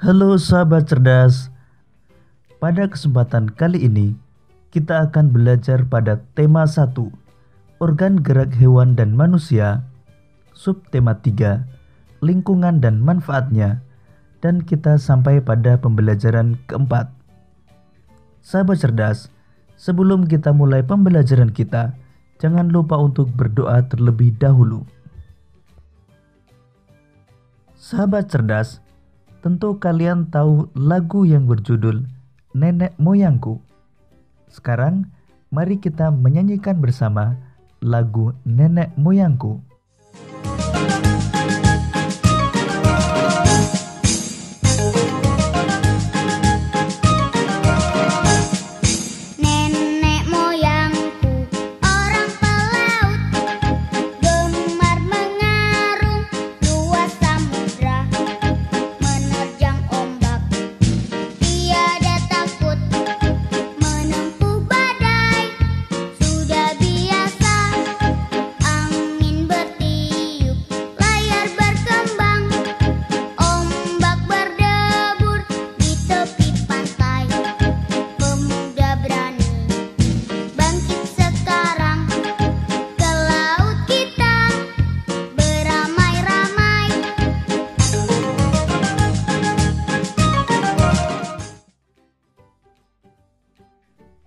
Halo sahabat cerdas, pada kesempatan kali ini kita akan belajar pada tema 1, organ gerak hewan dan manusia, subtema 3, lingkungan dan manfaatnya, dan kita sampai pada pembelajaran keempat. Sahabat cerdas, sebelum kita mulai pembelajaran kita, jangan lupa untuk berdoa terlebih dahulu. Sahabat cerdas, tentu kalian tahu lagu yang berjudul Nenek Moyangku. Sekarang, mari kita menyanyikan bersama lagu Nenek Moyangku.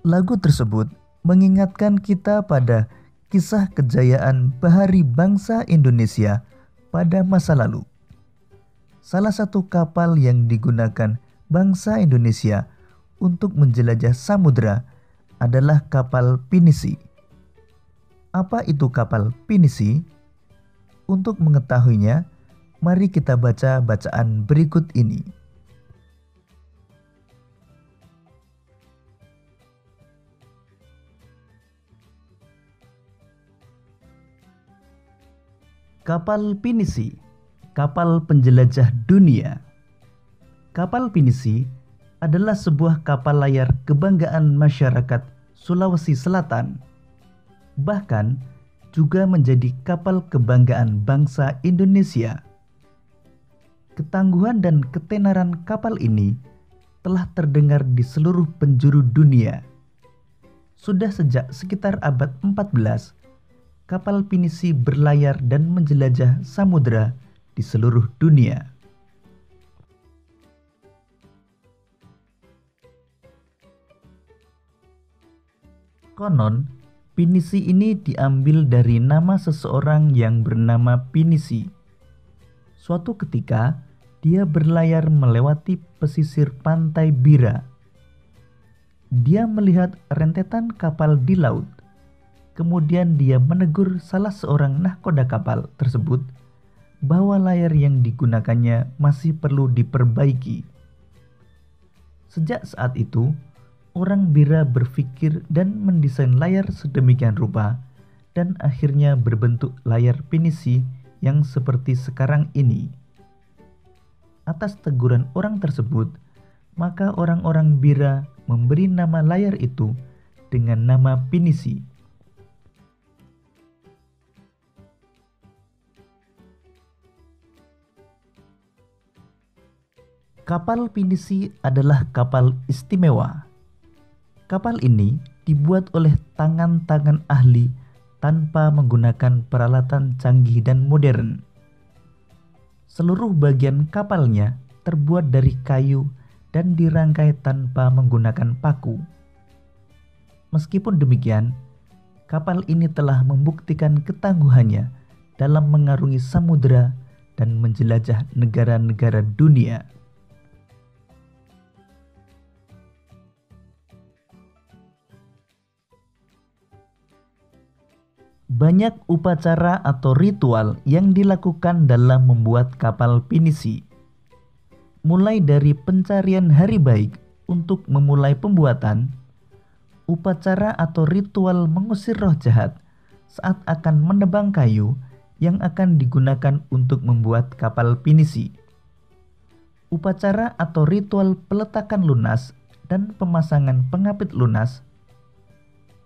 Lagu tersebut mengingatkan kita pada kisah kejayaan bahari bangsa Indonesia pada masa lalu. Salah satu kapal yang digunakan bangsa Indonesia untuk menjelajah samudera adalah kapal pinisi. Apa itu kapal pinisi? Untuk mengetahuinya, mari kita baca bacaan berikut ini. Kapal pinisi, kapal penjelajah dunia. Kapal pinisi adalah sebuah kapal layar kebanggaan masyarakat Sulawesi Selatan. Bahkan juga menjadi kapal kebanggaan bangsa Indonesia. Ketangguhan dan ketenaran kapal ini telah terdengar di seluruh penjuru dunia. Sudah sejak sekitar abad 14, kapal pinisi berlayar dan menjelajah samudera di seluruh dunia. Konon, pinisi ini diambil dari nama seseorang yang bernama Pinisi. Suatu ketika, dia berlayar melewati pesisir pantai Bira. Dia melihat rentetan kapal di laut. Kemudian dia menegur salah seorang nahkoda kapal tersebut bahwa layar yang digunakannya masih perlu diperbaiki. Sejak saat itu, orang Bira berpikir dan mendesain layar sedemikian rupa dan akhirnya berbentuk layar pinisi yang seperti sekarang ini. Atas teguran orang tersebut, maka orang-orang Bira memberi nama layar itu dengan nama pinisi. Kapal pinisi adalah kapal istimewa. Kapal ini dibuat oleh tangan-tangan ahli tanpa menggunakan peralatan canggih dan modern. Seluruh bagian kapalnya terbuat dari kayu dan dirangkai tanpa menggunakan paku. Meskipun demikian, kapal ini telah membuktikan ketangguhannya dalam mengarungi samudera dan menjelajah negara-negara dunia. Banyak upacara atau ritual yang dilakukan dalam membuat kapal pinisi. Mulai dari pencarian hari baik untuk memulai pembuatan, upacara atau ritual mengusir roh jahat saat akan menebang kayu yang akan digunakan untuk membuat kapal pinisi. Upacara atau ritual peletakan lunas dan pemasangan pengapit lunas,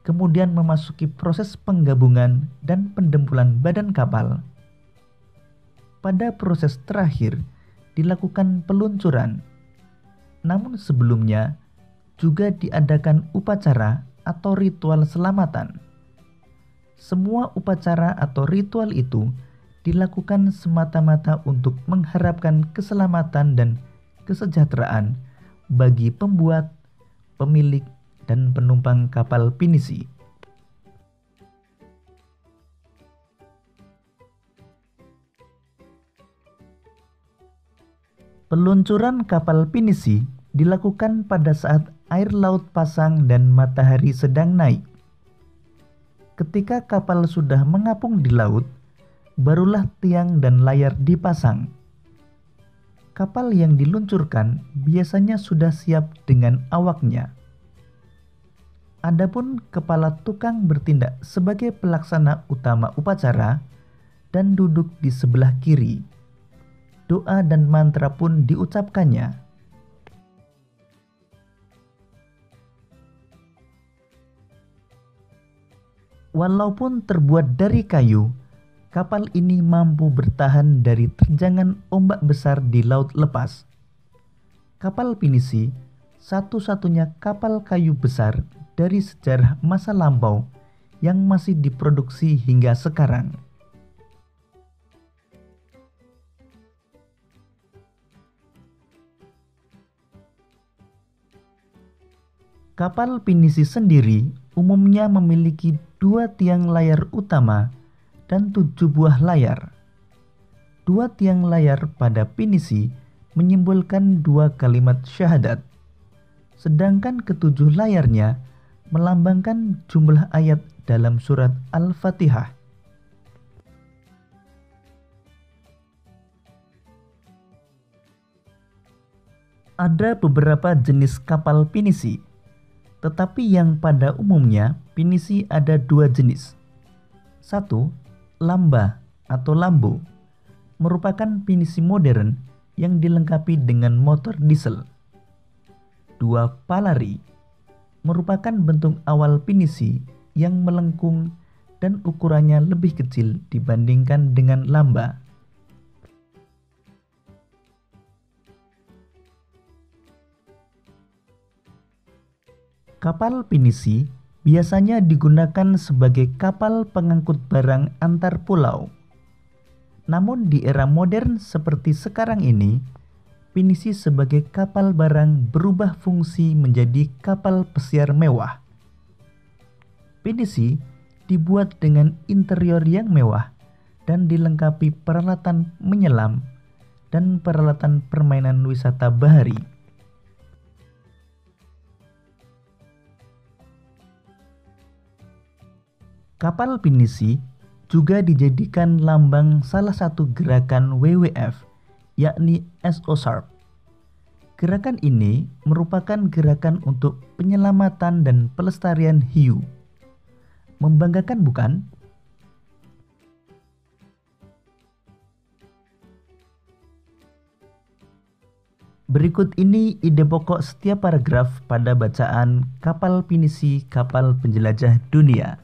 kemudian memasuki proses penggabungan dan pendempulan badan kapal. Pada proses terakhir, dilakukan peluncuran Namun sebelumnya juga diadakan upacara atau ritual selamatan. Semua upacara atau ritual itu dilakukan semata-mata untuk mengharapkan keselamatan dan kesejahteraan bagi pembuat, pemilik, dan penumpang kapal pinisi. Peluncuran kapal pinisi dilakukan pada saat air laut pasang dan matahari sedang naik. Ketika kapal sudah mengapung di laut, barulah tiang dan layar dipasang. Kapal yang diluncurkan biasanya sudah siap dengan awaknya. Adapun kepala tukang bertindak sebagai pelaksana utama upacara dan duduk di sebelah kiri. Doa dan mantra pun diucapkannya. Walaupun terbuat dari kayu, kapal ini mampu bertahan dari terjangan ombak besar di laut lepas. Kapal pinisi satu-satunya kapal kayu besar dari sejarah masa lampau yang masih diproduksi hingga sekarang. Kapal pinisi sendiri umumnya memiliki 2 tiang layar utama dan 7 buah layar. 2 tiang layar pada pinisi menyimbolkan 2 kalimat syahadat, sedangkan ketujuh layarnya melambangkan jumlah ayat dalam surat Al-Fatihah. Ada beberapa jenis kapal pinisi, tetapi yang pada umumnya pinisi ada 2 jenis. 1. Lamba atau lambo, merupakan pinisi modern yang dilengkapi dengan motor diesel. 2. Palari, merupakan bentuk awal pinisi yang melengkung dan ukurannya lebih kecil dibandingkan dengan lamba. Kapal pinisi biasanya digunakan sebagai kapal pengangkut barang antar pulau. Namun di era modern seperti sekarang ini, pinisi sebagai kapal barang berubah fungsi menjadi kapal pesiar mewah. Pinisi dibuat dengan interior yang mewah dan dilengkapi peralatan menyelam dan peralatan permainan wisata bahari. Kapal pinisi juga dijadikan lambang salah satu gerakan WWF, yakni SO Shark. Gerakan ini merupakan gerakan untuk penyelamatan dan pelestarian hiu. Membanggakan bukan? Berikut ini ide pokok setiap paragraf pada bacaan Kapal Pinisi Kapal Penjelajah Dunia.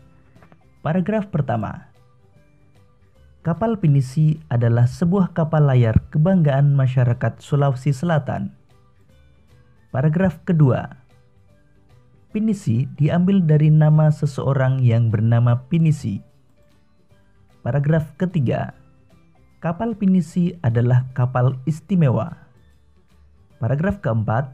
Paragraf pertama. Kapal pinisi adalah sebuah kapal layar kebanggaan masyarakat Sulawesi Selatan. Paragraf kedua. Pinisi diambil dari nama seseorang yang bernama Pinisi. Paragraf ketiga. Kapal pinisi adalah kapal istimewa. Paragraf keempat.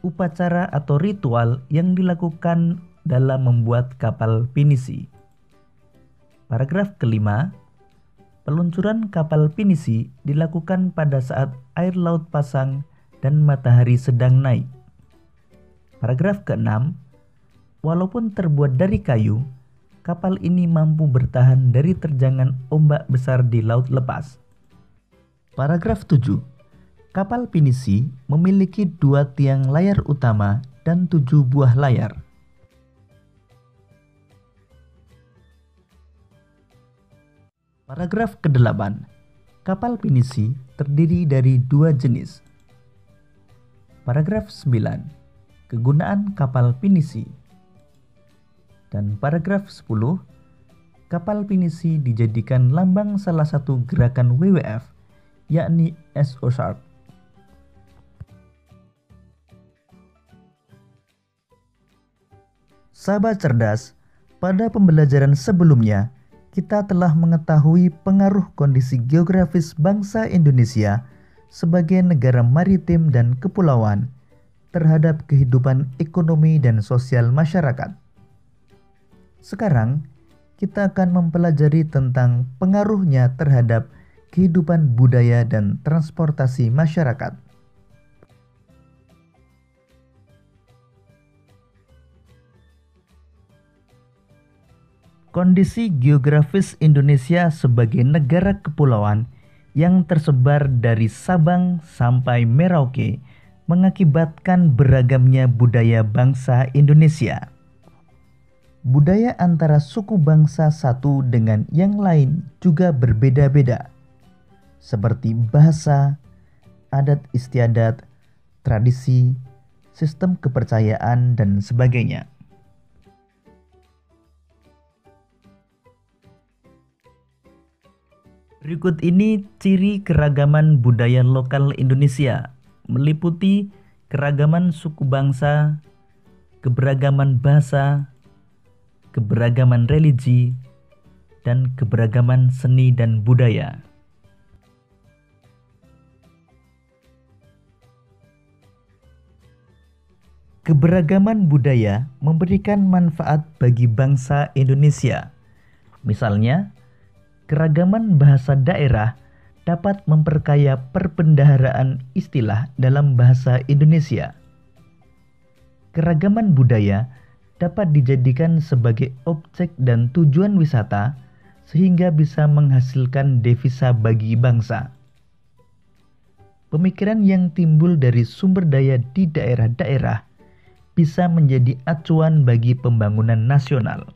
Upacara atau ritual yang dilakukan dalam membuat kapal pinisi. Paragraf kelima, peluncuran kapal pinisi dilakukan pada saat air laut pasang dan matahari sedang naik. Paragraf keenam, walaupun terbuat dari kayu, kapal ini mampu bertahan dari terjangan ombak besar di laut lepas. Paragraf 7, kapal pinisi memiliki 2 tiang layar utama dan 7 buah layar. Paragraf ke-8. Kapal pinisi terdiri dari 2 jenis. Paragraf 9. Kegunaan kapal pinisi. Dan paragraf 10. Kapal pinisi dijadikan lambang salah satu gerakan WWF, yakni SO Shark. Sahabat cerdas, pada pembelajaran sebelumnya, kita telah mengetahui pengaruh kondisi geografis bangsa Indonesia sebagai negara maritim dan kepulauan terhadap kehidupan ekonomi dan sosial masyarakat. Sekarang, kita akan mempelajari tentang pengaruhnya terhadap kehidupan budaya dan transportasi masyarakat. Kondisi geografis Indonesia sebagai negara kepulauan yang tersebar dari Sabang sampai Merauke mengakibatkan beragamnya budaya bangsa Indonesia. Budaya antara suku bangsa satu dengan yang lain juga berbeda-beda, seperti bahasa, adat istiadat, tradisi, sistem kepercayaan, dan sebagainya. Berikut ini ciri keragaman budaya lokal Indonesia, meliputi keragaman suku bangsa, keberagaman bahasa, keberagaman religi, dan keberagaman seni dan budaya. Keberagaman budaya memberikan manfaat bagi bangsa Indonesia. Misalnya, keragaman bahasa daerah dapat memperkaya perbendaharaan istilah dalam bahasa Indonesia. Keragaman budaya dapat dijadikan sebagai objek dan tujuan wisata sehingga bisa menghasilkan devisa bagi bangsa. Pemikiran yang timbul dari sumber daya di daerah-daerah bisa menjadi acuan bagi pembangunan nasional.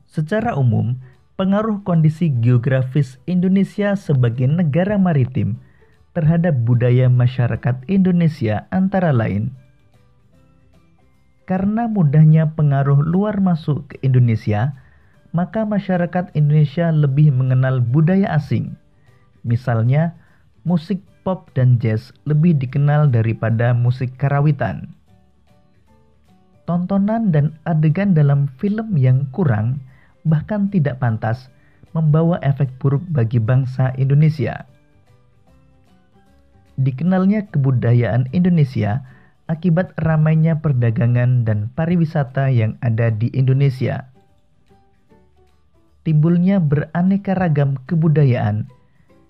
Secara umum, pengaruh kondisi geografis Indonesia sebagai negara maritim terhadap budaya masyarakat Indonesia antara lain: karena mudahnya pengaruh luar masuk ke Indonesia, maka masyarakat Indonesia lebih mengenal budaya asing. Misalnya, musik pop dan jazz lebih dikenal daripada musik karawitan. Tontonan dan adegan dalam film yang kurang, bahkan tidak pantas, membawa efek buruk bagi bangsa Indonesia. Dikenalnya kebudayaan Indonesia akibat ramainya perdagangan dan pariwisata yang ada di Indonesia. Timbulnya beraneka ragam kebudayaan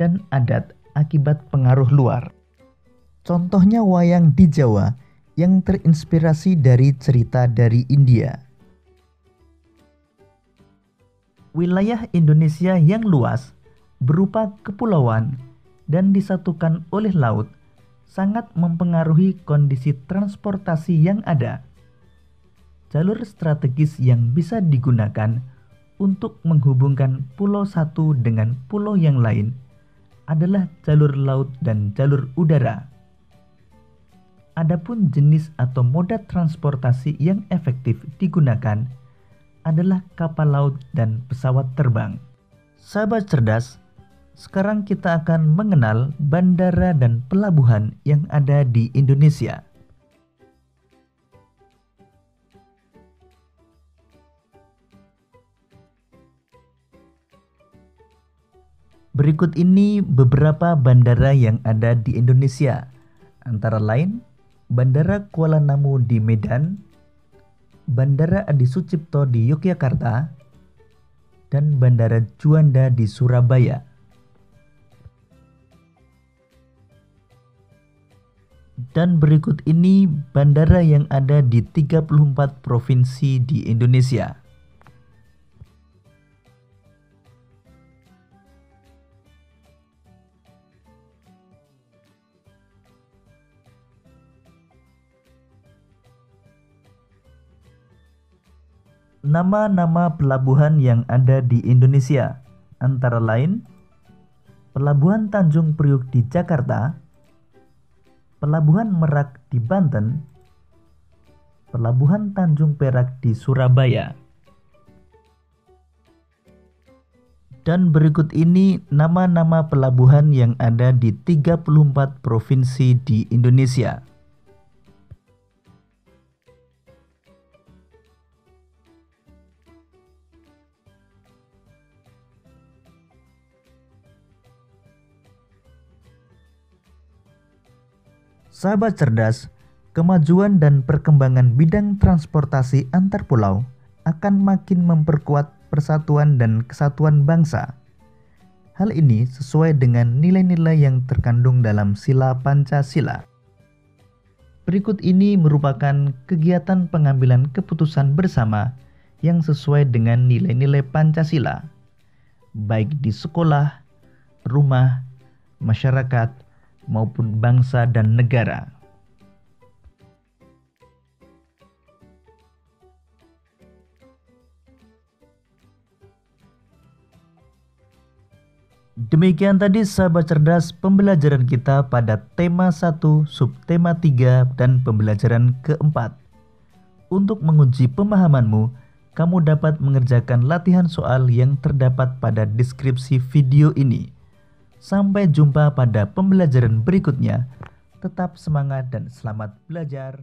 dan adat akibat pengaruh luar. Contohnya wayang di Jawa yang terinspirasi dari cerita dari India. Wilayah Indonesia yang luas, berupa kepulauan dan disatukan oleh laut, sangat mempengaruhi kondisi transportasi yang ada. Jalur strategis yang bisa digunakan untuk menghubungkan pulau satu dengan pulau yang lain adalah jalur laut dan jalur udara. Adapun jenis atau moda transportasi yang efektif digunakan adalah kapal laut dan pesawat terbang. Sahabat cerdas, sekarang kita akan mengenal bandara dan pelabuhan yang ada di Indonesia. Berikut ini beberapa bandara yang ada di Indonesia, antara lain Bandara Kuala Namu di Medan, Bandara Adi Sucipto di Yogyakarta, dan Bandara Juanda di Surabaya. Dan berikut ini bandara yang ada di 34 provinsi di Indonesia. Nama-nama pelabuhan yang ada di Indonesia antara lain Pelabuhan Tanjung Priuk di Jakarta, Pelabuhan Merak di Banten, Pelabuhan Tanjung Perak di Surabaya. Dan berikut ini nama-nama pelabuhan yang ada di 34 provinsi di Indonesia. Sahabat cerdas, kemajuan dan perkembangan bidang transportasi antar pulau akan makin memperkuat persatuan dan kesatuan bangsa. Hal ini sesuai dengan nilai-nilai yang terkandung dalam Sila Pancasila. Berikut ini merupakan kegiatan pengambilan keputusan bersama yang sesuai dengan nilai-nilai Pancasila, baik di sekolah, rumah, masyarakat, maupun bangsa dan negara. Demikian tadi sahabat cerdas pembelajaran kita pada tema 1, subtema 3, dan pembelajaran keempat. Untuk menguji pemahamanmu, kamu dapat mengerjakan latihan soal yang terdapat pada deskripsi video ini. Sampai jumpa pada pembelajaran berikutnya. Tetap semangat dan selamat belajar.